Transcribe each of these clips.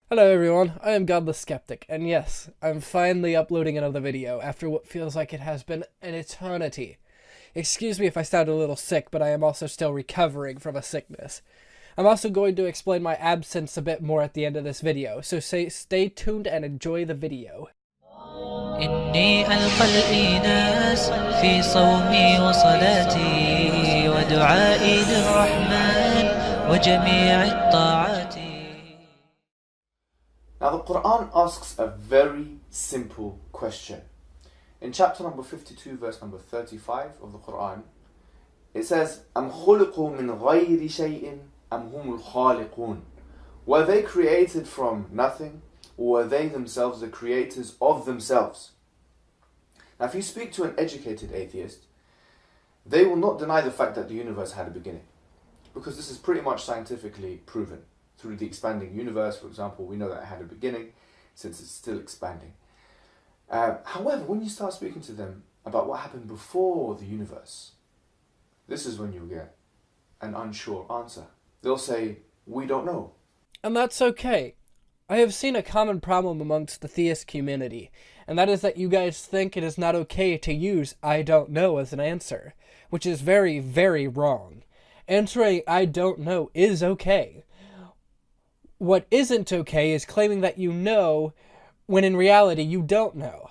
Hello everyone, I am Godless Skeptic, and yes, I'm finally uploading another video after what feels like it has been an eternity. Excuse me if I sound a little sick, but I am also still recovering from a sickness. I'm also going to explain my absence a bit more at the end of this video, so stay tuned and enjoy the video. إني ألقى الإيناس في صومي وصلاتي ودعائي للرحمن وجميع الطاعات. Now the Quran asks a very simple question. In chapter number 52, verse number 35 of the Quran, it says, أَمْ خُلِقُوا مِنْ غَيْرِ شَيْءٍ أَمْ هُمُ الْخَالِقُونَ. Were they created from nothing, or were they themselves the creators of themselves? Now if you speak to an educated atheist, they will not deny the fact that the universe had a beginning, because this is pretty much scientifically proven. Through the expanding universe, for example, we know that it had a beginning, since it's still expanding. However, when you start speaking to them about what happened before the universe, this is when you'll get an unsure answer. They'll say, we don't know. And that's okay. I have seen a common problem amongst the theist community, and that is that you guys think it is not okay to use I don't know as an answer, which is very, very wrong. Answering I don't know is okay. What isn't okay is claiming that you know when in reality you don't know.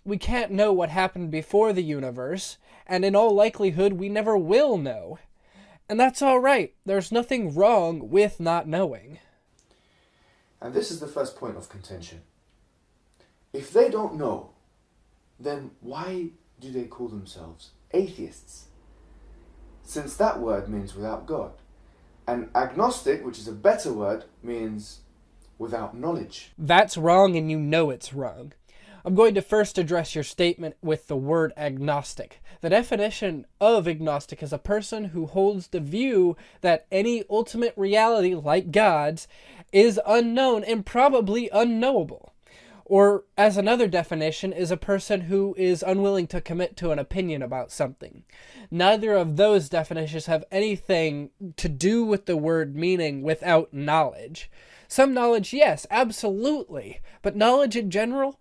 We can't know what happened before the universe, and in all likelihood we never will know. And that's alright. There's nothing wrong with not knowing. And this is the first point of contention. If they don't know, then why do they call themselves atheists? Since that word means without God. And agnostic, which is a better word, means without knowledge. That's wrong, and you know it's wrong. I'm going to first address your statement with the word agnostic. The definition of agnostic is a person who holds the view that any ultimate reality, like God's, is unknown and probably unknowable. Or, as another definition, is a person who is unwilling to commit to an opinion about something. Neither of those definitions have anything to do with the word meaning without knowledge. Some knowledge, yes, absolutely. But knowledge in general?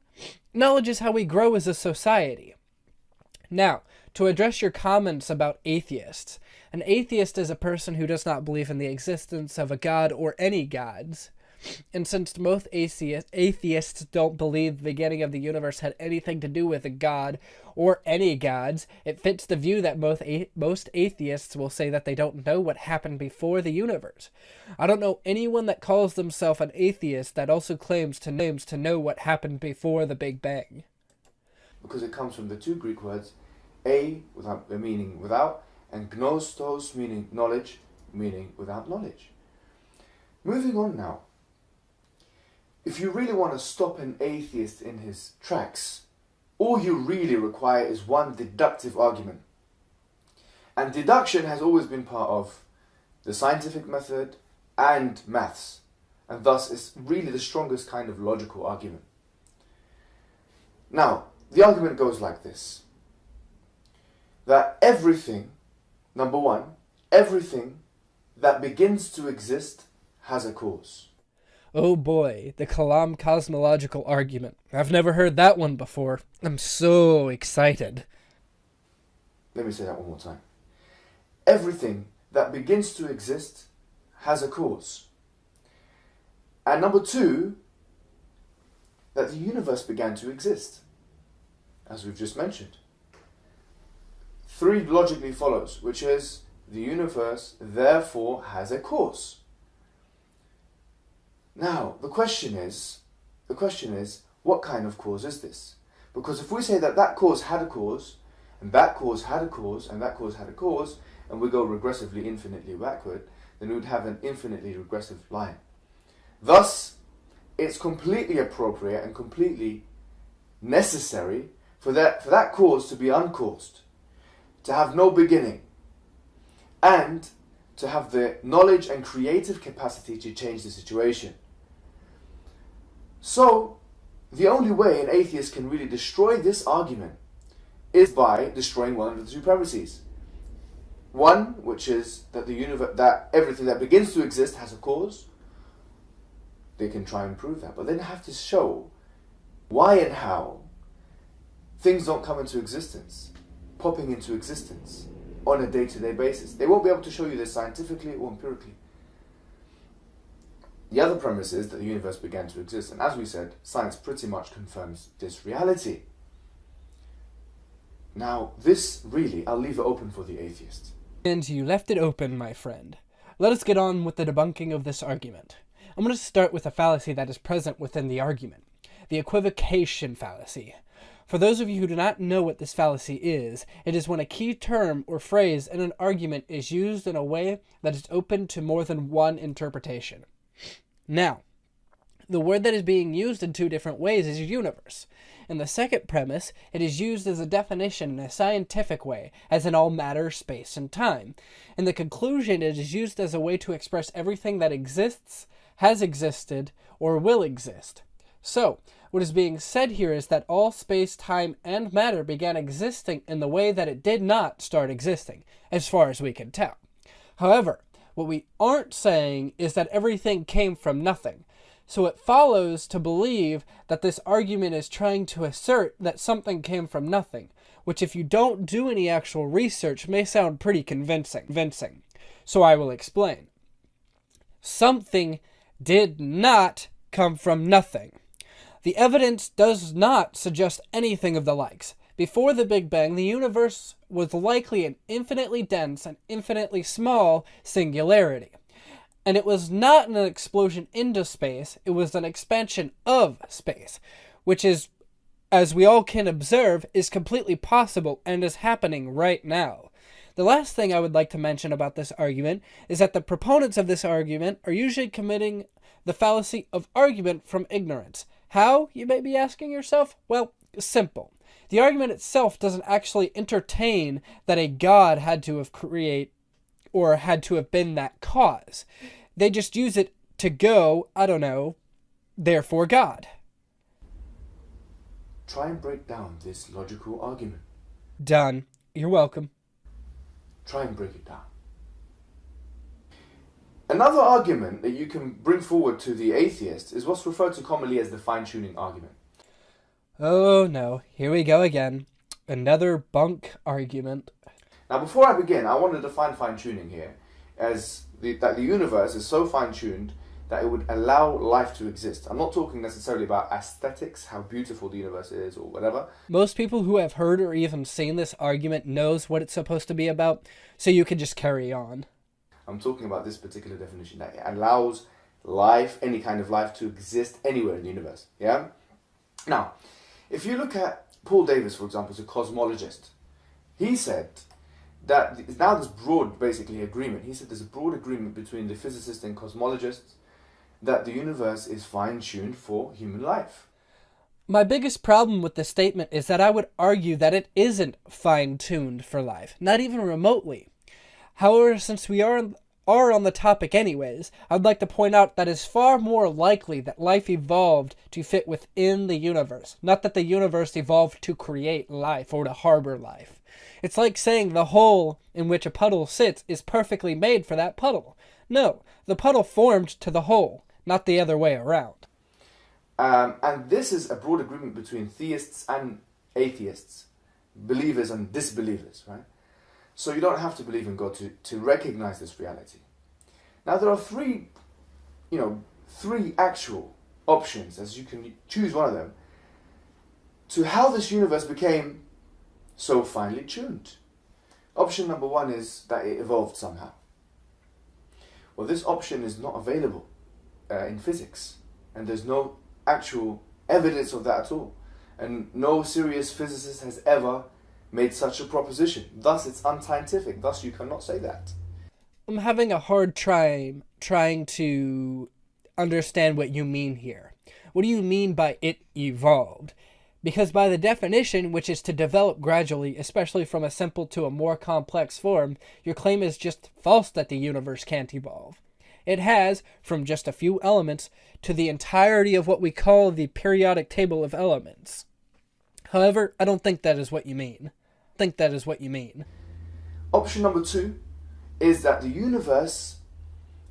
Knowledge is how we grow as a society. Now, to address your comments about atheists. An atheist is a person who does not believe in the existence of a god or any gods. And since most atheists don't believe the beginning of the universe had anything to do with a god or any gods, it fits the view that most atheists will say that they don't know what happened before the universe. I don't know anyone that calls themselves an atheist that also claims to know what happened before the Big Bang. Because it comes from the two Greek words, without meaning without, and gnostos, meaning knowledge, meaning without knowledge. Moving on now. If you really want to stop an atheist in his tracks, all you really require is one deductive argument. And deduction has always been part of the scientific method and maths, and thus is really the strongest kind of logical argument. Now, the argument goes like this. That everything, number one, everything that begins to exist has a cause. Oh boy, the Kalam cosmological argument. I've never heard that one before. I'm so excited. Let me say that one more time. Everything that begins to exist has a cause. And number two, that the universe began to exist, as we've just mentioned. Three logically follows, which is the universe therefore has a cause. Now, the question is, what kind of cause is this? Because if we say that that cause had a cause, and that cause had a cause, and that cause had a cause, and we go regressively infinitely backward, then we would have an infinitely regressive line. Thus, it's completely appropriate and completely necessary for that cause to be uncaused, to have no beginning, and to have the knowledge and creative capacity to change the situation. So, the only way an atheist can really destroy this argument is by destroying one of the two premises. One, which is that that everything that begins to exist has a cause, they can try and prove that. But then have to show why and how things don't come into existence, popping into existence on a day-to-day basis. They won't be able to show you this scientifically or empirically. The other premise is that the universe began to exist, and as we said, science pretty much confirms this reality. Now, this really, I'll leave it open for the atheist. And you left it open, my friend. Let us get on with the debunking of this argument. I'm going to start with a fallacy that is present within the argument, the equivocation fallacy. For those of you who do not know what this fallacy is, it is when a key term or phrase in an argument is used in a way that is open to more than one interpretation. Now, the word that is being used in two different ways is universe. In the second premise, it is used as a definition in a scientific way, as in all matter, space, and time. In the conclusion, it is used as a way to express everything that exists, has existed, or will exist. So, what is being said here is that all space, time, and matter began existing in the way that it did not start existing, as far as we can tell. However, what we aren't saying is that everything came from nothing. So it follows to believe that this argument is trying to assert that something came from nothing, which if you don't do any actual research may sound pretty convincing. So I will explain. Something did not come from nothing. The evidence does not suggest anything of the likes. Before the Big Bang, the universe was likely an infinitely dense and infinitely small singularity. And it was not an explosion into space, it was an expansion of space, which is, as we all can observe, is completely possible and is happening right now. The last thing I would like to mention about this argument is that the proponents of this argument are usually committing the fallacy of argument from ignorance. How, you may be asking yourself? Well, simple. The argument itself doesn't actually entertain that a God had to have created or had to have been that cause. They just use it to go, I don't know, therefore God. Try and break down this logical argument. Done. You're welcome. Try and break it down. Another argument that you can bring forward to the atheist is what's referred to commonly as the fine-tuning argument. Oh no, here we go again. Another bunk argument. Now before I begin, I want to define fine-tuning here as that the universe is so fine-tuned that it would allow life to exist. I'm not talking necessarily about aesthetics, how beautiful the universe is or whatever. Most people who have heard or even seen this argument knows what it's supposed to be about, so you can just carry on. I'm talking about this particular definition, that it allows life, any kind of life, to exist anywhere in the universe. Yeah? Now, if you look at Paul Davies, for example, as a cosmologist, he said that now this broad, basically, agreement. He said there's a broad agreement between the physicists and cosmologists that the universe is fine-tuned for human life. My biggest problem with this statement is that I would argue that it isn't fine-tuned for life, not even remotely. However, since we are on the topic anyways, I'd like to point out that it's far more likely that life evolved to fit within the universe, not that the universe evolved to create life or to harbor life. It's like saying the hole in which a puddle sits is perfectly made for that puddle. No, the puddle formed to the hole, not the other way around. And this is a broad agreement between theists and atheists, believers and disbelievers, right? So you don't have to believe in God to recognize this reality. Now there are three actual options, as you can choose one of them, to how this universe became so finely tuned. Option number one is that it evolved somehow. Well, this option is not available in physics, and there's no actual evidence of that at all. And no serious physicist has ever made such a proposition. Thus, it's unscientific. Thus, you cannot say that. I'm having a hard time trying to understand what you mean here. What do you mean by it evolved? Because by the definition, which is to develop gradually, especially from a simple to a more complex form, your claim is just false that the universe can't evolve. It has, from just a few elements, to the entirety of what we call the periodic table of elements. However, I don't think that is what you mean. Option number two is that the universe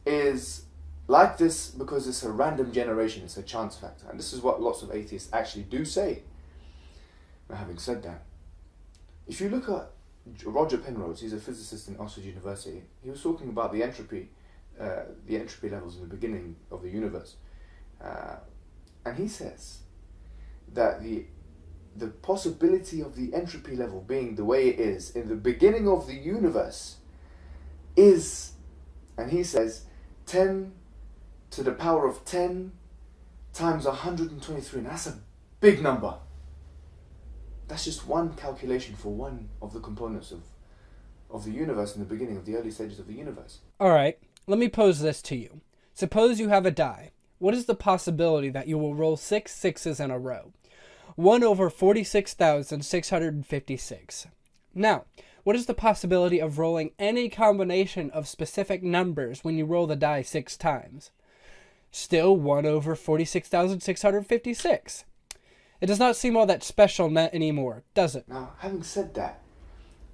is like this because it's a random generation, it's a chance factor. And this is what lots of atheists actually do say. Now, having said that, if you look at Roger Penrose, he's a physicist in Oxford University, he was talking about the entropy levels in the beginning of the universe. And he says that the possibility of the entropy level being the way it is in the beginning of the universe is, and he says, 10 to the power of 10 times 123. And that's a big number. That's just one calculation for one of the components of the universe in the beginning of the early stages of the universe. Alright, let me pose this to you. Suppose you have a die. What is the possibility that you will roll 6 sixes in a row? 1 over 46,656. Now, what is the possibility of rolling any combination of specific numbers when you roll the die 6 times? Still 1 over 46,656. It does not seem all that special anymore, does it? Now, having said that,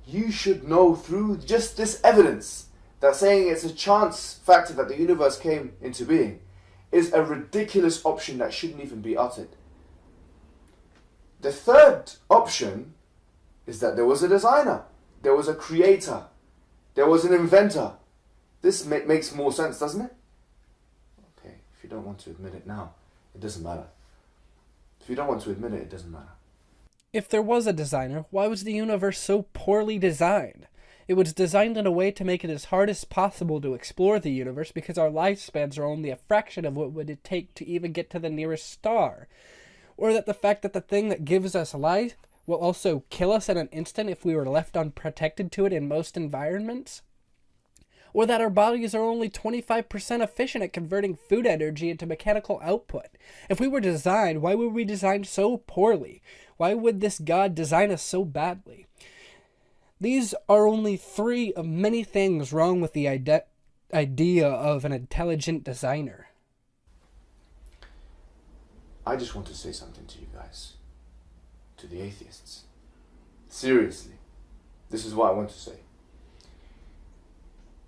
you should know through just this evidence that saying it's a chance factor that the universe came into being is a ridiculous option that shouldn't even be uttered. The third option is that there was a designer, there was a creator, there was an inventor. This makes more sense, doesn't it? Okay, if you don't want to admit it now, it doesn't matter. If you don't want to admit it, it doesn't matter. If there was a designer, why was the universe so poorly designed? It was designed in a way to make it as hard as possible to explore the universe because our lifespans are only a fraction of what would it take to even get to the nearest star. Or that the fact that the thing that gives us life will also kill us in an instant if we were left unprotected to it in most environments. Or that our bodies are only 25% efficient at converting food energy into mechanical output. If we were designed, why were we designed so poorly? Why would this God design us so badly? These are only 3 of many things wrong with the idea of an intelligent designer. I just want to say something to you guys, to the atheists. Seriously, this is what I want to say.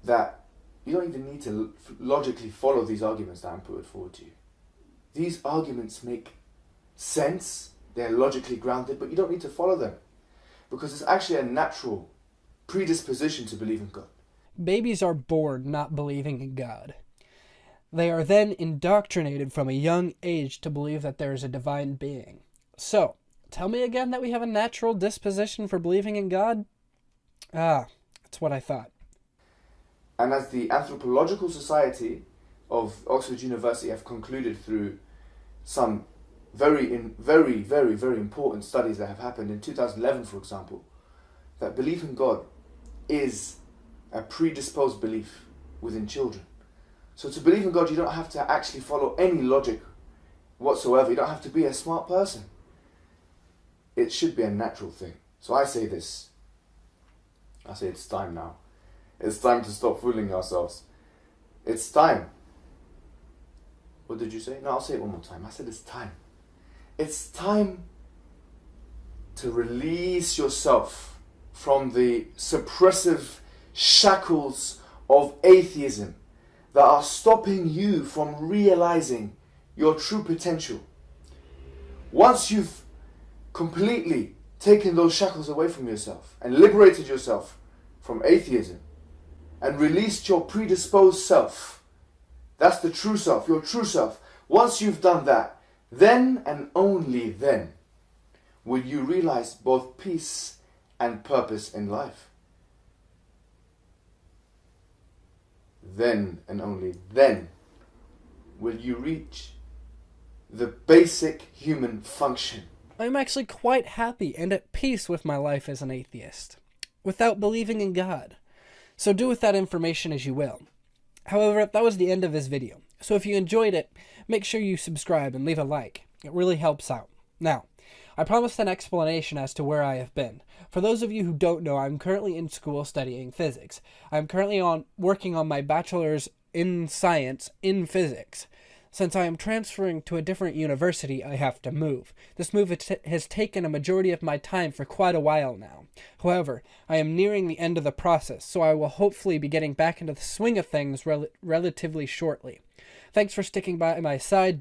That you don't even need to logically follow these arguments that I'm putting forward to you. These arguments make sense, they're logically grounded, but you don't need to follow them. Because it's actually a natural predisposition to believe in God. Babies are born not believing in God. They are then indoctrinated from a young age to believe that there is a divine being. So, tell me again that we have a natural disposition for believing in God? Ah, that's what I thought. And as the Anthropological Society of Oxford University have concluded through some very important studies that have happened in 2011, for example, that belief in God is a predisposed belief within children. So to believe in God, you don't have to actually follow any logic whatsoever. You don't have to be a smart person. It should be a natural thing. So I say this. I say it's time now. It's time to stop fooling ourselves. It's time. What did you say? No, I'll say it one more time. I said it's time. It's time to release yourself from the suppressive shackles of atheism that are stopping you from realizing your true potential. Once you've completely taken those shackles away from yourself and liberated yourself from atheism and released your predisposed self, that's the true self, your true self. Once you've done that, then and only then will you realize both peace and purpose in life. Then and only then will you reach the basic human function. I'm actually quite happy and at peace with my life as an atheist, without believing in God. So do with that information as you will. However, that was the end of this video. So if you enjoyed it, make sure you subscribe and leave a like. It really helps out. Now, I promised an explanation as to where I have been. For those of you who don't know, I'm currently in school studying physics. I'm currently working on my bachelor's in science in physics. Since I am transferring to a different university, I have to move. This move has taken a majority of my time for quite a while now. However, I am nearing the end of the process, so I will hopefully be getting back into the swing of things relatively shortly. Thanks for sticking by my side